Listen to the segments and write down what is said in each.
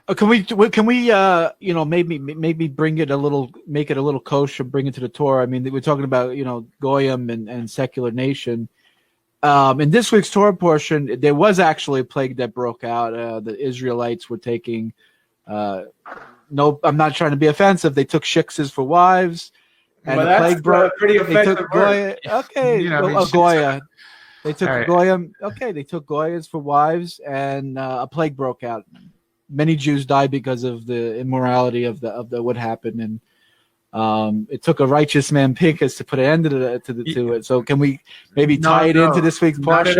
maybe bring it a little, make it a little kosher, bring it to the Torah. I mean, we're talking about, Goyim and secular nation. In this week's Torah portion, there was actually a plague that broke out. The Israelites were taking, no, I'm not trying to be offensive. They took shiksas for wives, and the plague broke. Pretty offensive. Goya. Okay, Goya. They took right. Goyim. Okay, they took Goyas for wives, and a plague broke out. Many Jews died because of the immorality of the what happened, and it took a righteous man Pinchas to put an end to it. So can we maybe tie it into this week's parsha?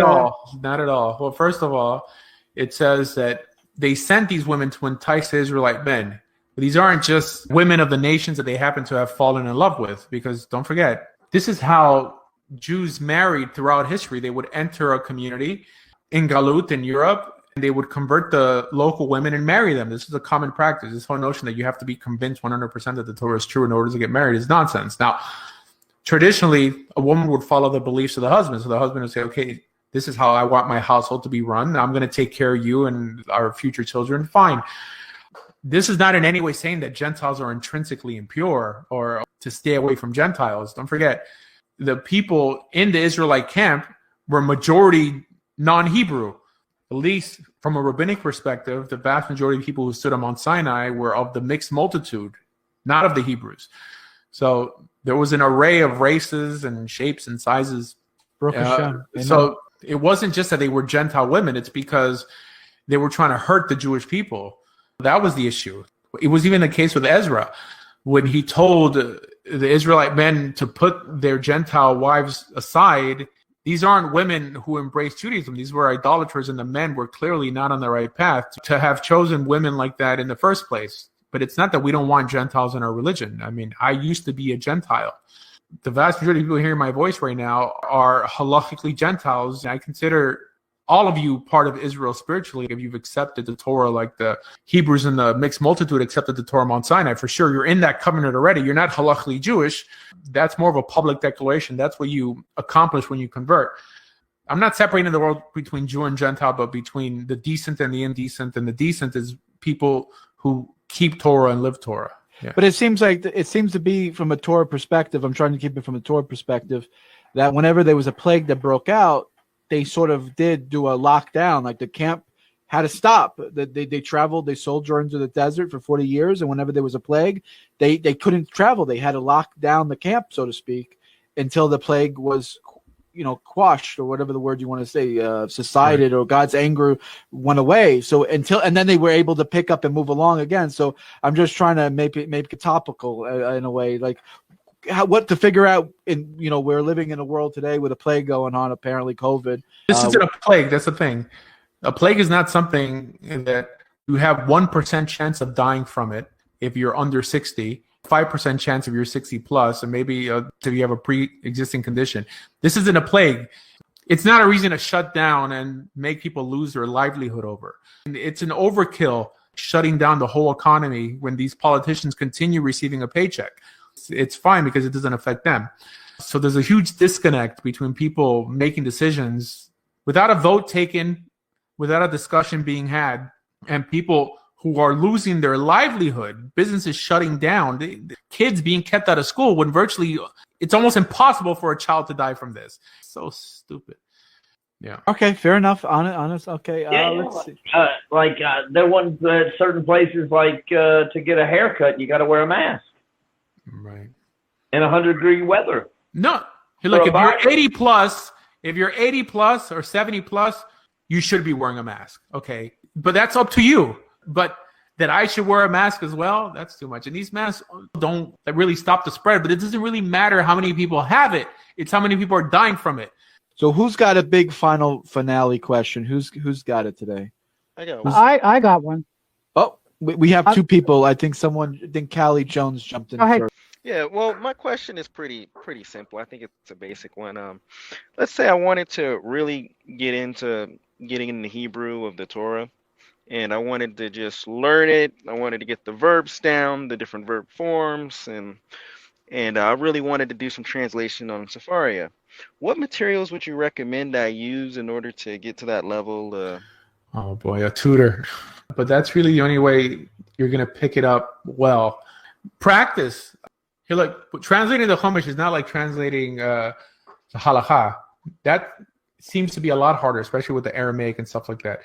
Not at all. Well, first of all, it says that they sent these women to entice the Israelite men. But these aren't just women of the nations that they happen to have fallen in love with, because don't forget, this is how Jews married throughout history. They would enter a community in Galut in Europe, and they would convert the local women and marry them. This is a common practice. This whole notion that you have to be convinced 100% that the Torah is true in order to get married is nonsense. Now, traditionally, a woman would follow the beliefs of the husband. So the husband would say, okay, this is how I want my household to be run. I'm going to take care of you and our future children. Fine. This is not in any way saying that Gentiles are intrinsically impure or to stay away from Gentiles. Don't forget, the people in the Israelite camp were majority non-Hebrew. At least from a rabbinic perspective, the vast majority of people who stood on Mount Sinai were of the mixed multitude, not of the Hebrews. So there was an array of races and shapes and sizes. So it wasn't just that they were Gentile women. It's because they were trying to hurt the Jewish people. That was the issue. It was even the case with Ezra when he told the Israelite men to put their Gentile wives aside. These aren't women who embraced Judaism. These were idolaters, and the men were clearly not on the right path to have chosen women like that in the first place. But it's not that we don't want Gentiles in our religion. I mean, I used to be a Gentile. The vast majority of people hearing my voice right now are halachically Gentiles. I consider all of you part of Israel spiritually if you've accepted the Torah like the Hebrews and the mixed multitude accepted the Torah Mount Sinai. For sure, you're in that covenant already. You're not halachically Jewish. That's more of a public declaration. That's what you accomplish when you convert. I'm not separating the world between Jew and Gentile, but between the decent and the indecent. And the decent is people who keep Torah and live Torah. Yeah. But it seems to be from a Torah perspective. I'm trying to keep it from a Torah perspective that whenever there was a plague that broke out, they sort of did do a lockdown. Like the camp had to stop. They traveled, they sojourned into the desert for 40 years. And whenever there was a plague, they couldn't travel. They had to lock down the camp, so to speak, until the plague was, quashed, or whatever the word you want to say, subsided, right, or God's anger went away. So and then they were able to pick up and move along again. So I'm just trying to make it topical in a way, like what to figure out. We're living in a world today with a plague going on, apparently COVID. This isn't a plague. That's the thing. A plague is not something that you have 1% chance of dying from it if you're under 60. 5% chance if you're 60 plus, and maybe if you have a pre-existing condition. This isn't a plague. It's not a reason to shut down and make people lose their livelihood over. And it's an overkill shutting down the whole economy when these politicians continue receiving a paycheck. It's fine because it doesn't affect them. So there's a huge disconnect between people making decisions without a vote taken, without a discussion being had, and people who are losing their livelihood, businesses shutting down, the kids being kept out of school when virtually it's almost impossible for a child to die from this. So stupid. Yeah. Okay, fair enough. Honest. Okay. Let's see. There was certain places to get a haircut, you got to wear a mask. Right. In 100-degree weather. No. Hey, look, if you're 80 plus or 70 plus, you should be wearing a mask. Okay. But that's up to you. But that I should wear a mask as well, that's too much. And these masks don't really stop the spread, but it doesn't really matter how many people have it. It's how many people are dying from it. So who's got a big finale question? Who's got it today? I got one. Oh, we have two people. I think Callie Jones jumped in first. Yeah, well, my question is pretty simple. I think it's a basic one. Let's say I wanted to really get into getting in the Hebrew of the Torah, and I wanted to just learn it. I wanted to get the verbs down, the different verb forms, and I really wanted to do some translation on Sefaria. What materials would you recommend I use in order to get to that level? Oh boy, a tutor. But that's really the only way you're going to pick it up well. Practice. Here, look, translating the Chumash is not like translating the Halakha. That seems to be a lot harder, especially with the Aramaic and stuff like that.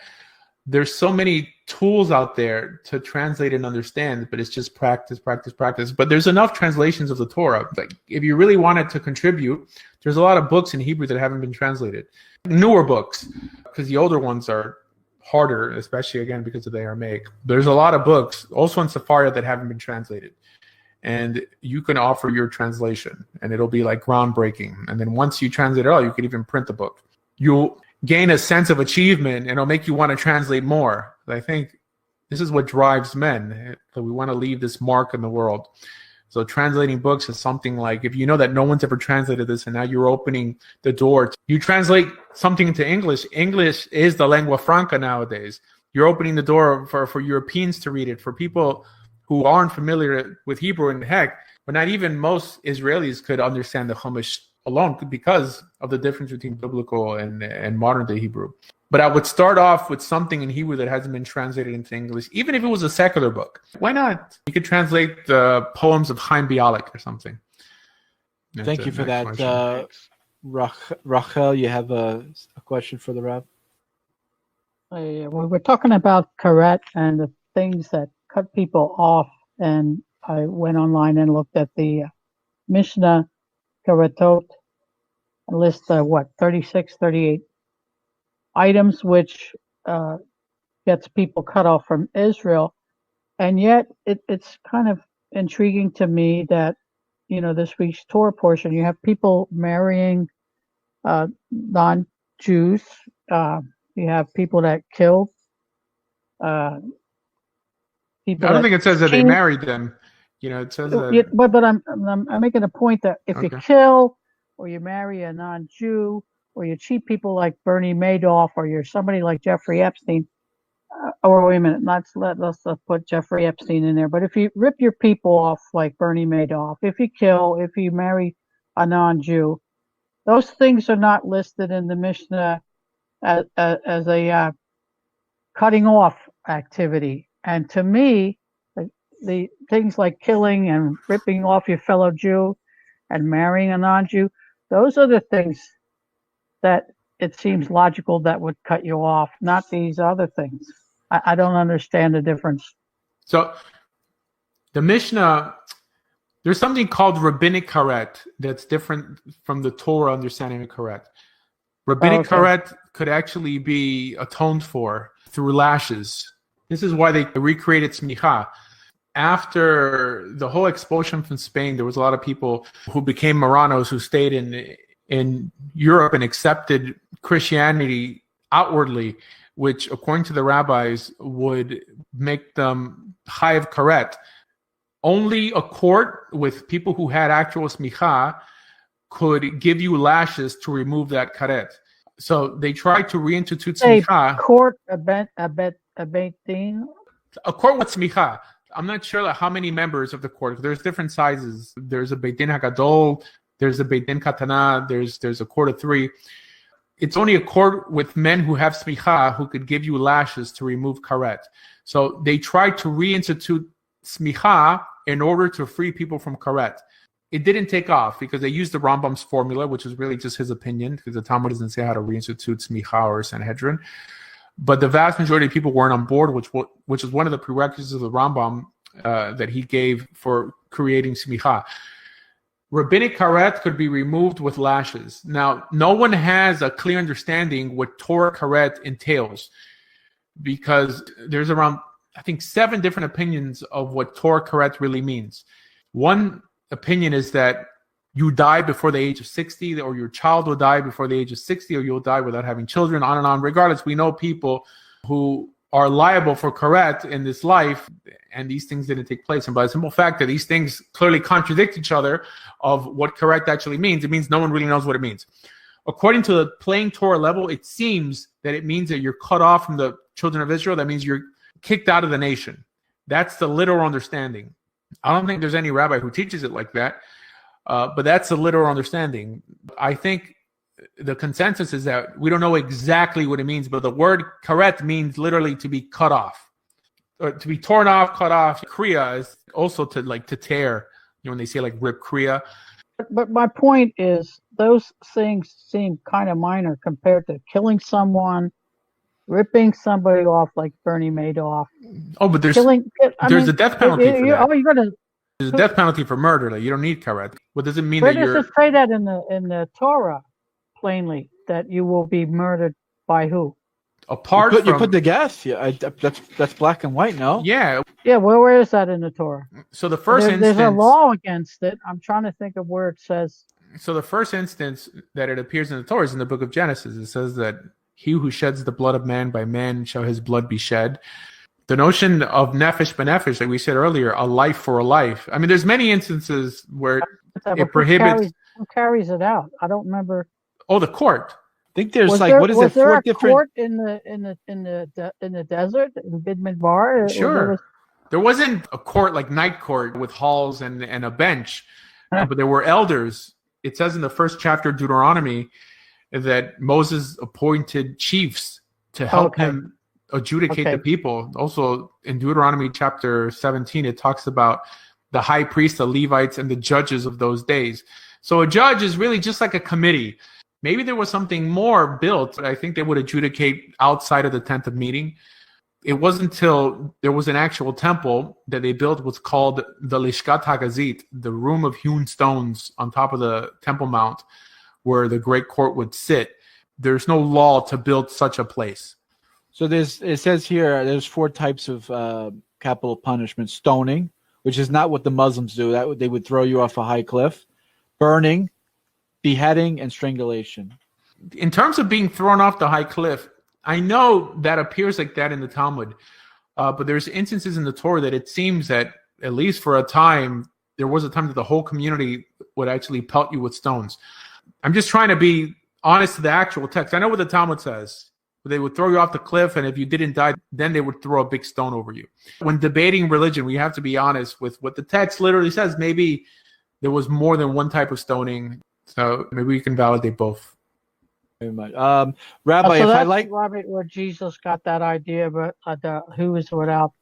There's so many tools out there to translate and understand, but it's just practice, practice, practice. But there's enough translations of the Torah. Like, if you really wanted to contribute, there's a lot of books in Hebrew that haven't been translated. Newer books, because the older ones are harder, especially, again, because of the Aramaic. There's a lot of books, also in Sephardic, that haven't been translated. And you can offer your translation, and it'll be like groundbreaking. And then once you translate it all, you can even print the book. You'll gain a sense of achievement, and it'll make you want to translate more. I think this is what drives men, that we want to leave this mark in the world. So translating books is something like, if you know that no one's ever translated this, and now you're opening the door. You translate something into English. English is the lingua franca nowadays. You're opening the door for Europeans to read it, for people who aren't familiar with Hebrew, and heck, but not even most Israelis could understand the Chumash alone because of the difference between biblical and modern day Hebrew. But I would start off with something in Hebrew that hasn't been translated into English, even if it was a secular book. Why not? You could translate the poems of Chaim Bialik or something. Thank you for that. Rachel, you have a question for the Rav? We were talking about karet and the things that cut people off, and I went online and looked at the Mishnah Karetot, a list of 36, 38 items which gets people cut off from Israel. And yet it's kind of intriguing to me that, this week's Torah portion, you have people marrying non-Jews. You have people that kill people. I don't think it says that they married them. It says that. But I'm making a point that if you kill, or you marry a non-Jew, or you cheat people like Bernie Madoff, or you're somebody like Jeffrey Epstein, or wait a minute, let's put Jeffrey Epstein in there. But if you rip your people off like Bernie Madoff, if you kill, if you marry a non-Jew, those things are not listed in the Mishnah as a cutting off activity. And to me, the things like killing and ripping off your fellow Jew and marrying a non-Jew, those are the things that it seems logical that would cut you off, not these other things. I don't understand the difference. So the Mishnah, there's something called rabbinic karet that's different from the Torah understanding of karet. Rabbinic karet could actually be atoned for through lashes. This is why they recreated smicha. After the whole expulsion from Spain, there was a lot of people who became Marranos who stayed in Europe and accepted Christianity outwardly, which, according to the rabbis, would make them chayav karet. Only a court with people who had actual smicha could give you lashes to remove that karet. So they tried to reinstitute smicha. Court, a beit din? A court with smicha. I'm not sure how many members of the court. There's different sizes. There's a beit din hagadol. There's a beit din katana. There's a court of 3. It's only a court with men who have smicha who could give you lashes to remove karet. So they tried to reinstitute smicha in order to free people from karet. It didn't take off because they used the Rambam's formula, which is really just his opinion, because the Talmud doesn't say how to reinstitute smicha or Sanhedrin. But the vast majority of people weren't on board, which is one of the prerequisites of the Rambam that he gave for creating smicha. Rabbinic karet could be removed with lashes. Now, no one has a clear understanding what Torah karet entails, because there's around, I think, 7 different opinions of what Torah karet really means. One opinion is that you die before the age of 60, or your child will die before the age of 60, or you'll die without having children, on and on. Regardless, we know people who are liable for karet in this life, and these things didn't take place. And by the simple fact that these things clearly contradict each other of what karet actually means, it means no one really knows what it means. According to the plain Torah level, it seems that it means that you're cut off from the children of Israel. That means you're kicked out of the nation. That's the literal understanding. I don't think there's any rabbi who teaches it like that, but that's the literal understanding. I think the consensus is that we don't know exactly what it means, but the word karet means literally to be cut off, or to be torn off, cut off. Kriya is also to tear. When they say like rip kriya. But my point is, those things seem kind of minor compared to killing someone, ripping somebody off like Bernie Madoff. Oh, but there's a death penalty for that. There's a death penalty for murder. Like, you don't need karet. What does it mean where that you're? Does it say that in the Torah plainly that you will be murdered by who? You put the guess. Yeah, that's black and white. No. Yeah. Yeah. Where is that in the Torah? So the first instance, there's a law against it. I'm trying to think of where it says. So the first instance that it appears in the Torah is in the book of Genesis. It says that he who sheds the blood of man, by man shall his blood be shed. The notion of nefesh b'nefesh, like we said earlier, a life for a life. I mean, there's many instances where it prohibits. Who carries it out? I don't remember. Oh, the court. I think there's was there 4 a different court in the desert in Bidmidbar? Sure. There wasn't a court like night court with halls and a bench, but there were elders. It says in the first chapter of Deuteronomy that Moses appointed chiefs to help him adjudicate the people. Also in Deuteronomy chapter 17, it talks about the high priest, the Levites, and the judges of those days. So a judge is really just like a committee. Maybe there was something more built, but I think they would adjudicate outside of the tent of meeting. It wasn't until there was an actual temple that they built what's called the Lishkat HaGazit, the room of hewn stones on top of the Temple Mount, where the great court would sit. There's no law to build such a place. So it says here there's 4 types of capital punishment: stoning, which is not what the Muslims do. That they would throw you off a high cliff; burning, beheading, and strangulation. In terms of being thrown off the high cliff, I know that appears like that in the Talmud, but there's instances in the Torah that it seems that, at least for a time, there was a time that the whole community would actually pelt you with stones. I'm just trying to be honest to the actual text. I know what the Talmud says. They would throw you off the cliff, and if you didn't die, then they would throw a big stone over you. When debating religion, we have to be honest with what the text literally says. Maybe there was more than one type of stoning, so maybe we can validate both. Very much. Rabbi, if I like Robert, where Jesus got that idea, but who is without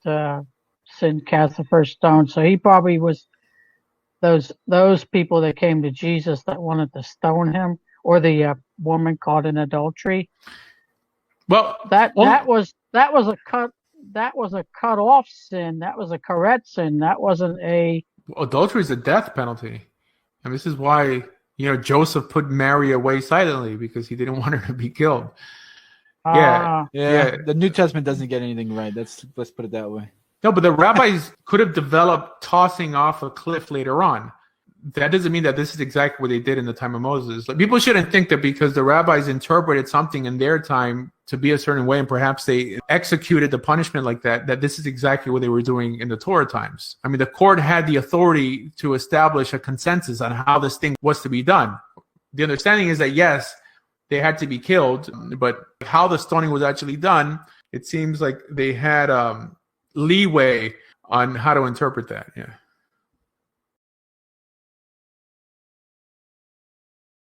sin cast the first stone. So he probably was those people that came to Jesus that wanted to stone him, or the woman caught in adultery. Well, that was a cut off sin. That was a karet sin. That wasn't a adultery is a death penalty, and this is why Joseph put Mary away silently, because he didn't want her to be killed. Yeah. The New Testament doesn't get anything right. Let's put it that way. No, but the rabbis could have developed tossing off a cliff later on. That doesn't mean that this is exactly what they did in the time of Moses. Like, people shouldn't think that because the rabbis interpreted something in their time to be a certain way, and perhaps they executed the punishment like that, that this is exactly what they were doing in the Torah times. I mean, the court had the authority to establish a consensus on how this thing was to be done. The understanding is that, yes, they had to be killed, but how the stoning was actually done, it seems like they had leeway on how to interpret that. Yeah.